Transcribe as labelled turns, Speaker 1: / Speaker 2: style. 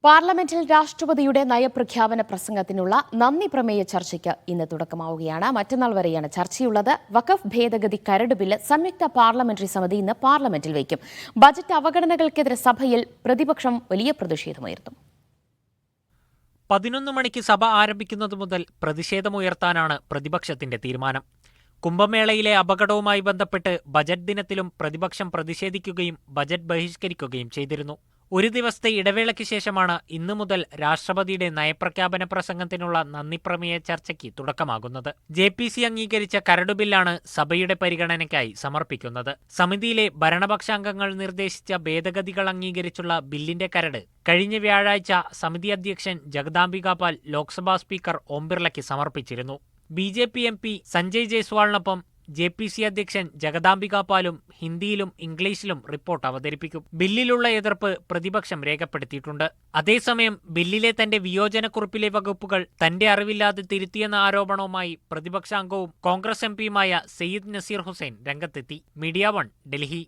Speaker 1: പാർലമെന്റിൽ രാഷ്ട്രപതിയുടെ നയപ്രഖ്യാപന പ്രസംഗത്തിനുള്ള നന്ദി പ്രമേയ ചർച്ചയ്ക്ക് ഇന്ന് തുടക്കമാവുകയാണ്. മറ്റന്നാൾ വരെയാണ് ചർച്ചയുള്ളത്. വഖഫ് ഭേദഗതി കരട് ബില്ല് സംയുക്ത പാർലമെന്ററി സമിതി ഇന്ന് പാർലമെന്റിൽ വയ്ക്കും. ബജറ്റ് അവഗണനകൾക്കെതിരെ സഭയിൽ പ്രതിപക്ഷം വലിയ പ്രതിഷേധമുയർത്തും.
Speaker 2: 11 മണിക്ക് സഭ ആരംഭിക്കുന്നത് മുതൽ പ്രതിഷേധമുയർത്താനാണ് പ്രതിപക്ഷത്തിന്റെ തീരുമാനം. കുംഭമേളയിലെ അപകടവുമായി ബന്ധപ്പെട്ട് ബജറ്റ് ദിനത്തിലും പ്രതിപക്ഷം പ്രതിഷേധിക്കുകയും ബജറ്റ് ബഹിഷ്കരിക്കുകയും ചെയ്തിരുന്നു. ഒരു ദിവസത്തെ ഇടവേളയ്ക്ക് ശേഷമാണ് ഇന്നു മുതൽ രാഷ്ട്രപതിയുടെ നയപ്രഖ്യാപന പ്രസംഗത്തിനുള്ള നന്ദിപ്രമേയ ചർച്ചയ്ക്ക് തുടക്കമാകുന്നത്. JPC അംഗീകരിച്ച കരട് ബില്ലാണ് സഭയുടെ പരിഗണനയ്ക്കായി സമർപ്പിക്കുന്നത്. സമിതിയിലെ ഭരണപക്ഷാംഗങ്ങൾ നിർദ്ദേശിച്ച ഭേദഗതികൾ അംഗീകരിച്ചുള്ള ബില്ലിന്റെ കരട് കഴിഞ്ഞ വ്യാഴാഴ്ച സമിതി അധ്യക്ഷൻ ജഗദാംബിക പാൽ ലോക്സഭാ സ്പീക്കർ ഓം ബിർളയ്ക്ക് സമർപ്പിച്ചിരുന്നു. BJP MP സഞ്ജയ് ജയ്സ്വാളിനൊപ്പം JPC അധ്യക്ഷൻ ജഗദാംബിക പാലും ഹിന്ദിയിലും ഇംഗ്ലീഷിലും റിപ്പോർട്ട് അവതരിപ്പിക്കും. ബില്ലിലുള്ള എതിർപ്പ് പ്രതിപക്ഷം രേഖപ്പെടുത്തിയിട്ടുണ്ട്. അതേസമയം ബില്ലിലെ തന്റെ വിയോജനക്കുറിപ്പിലെ വകുപ്പുകൾ തന്റെ അറിവില്ലാതെ തിരുത്തിയെന്ന ആരോപണവുമായി പ്രതിപക്ഷാംഗവും കോൺഗ്രസ് MPയുമായ സയ്യിദ് നസീർ ഹുസൈൻ രംഗത്തെത്തി. മീഡിയ 1 ഡൽഹി.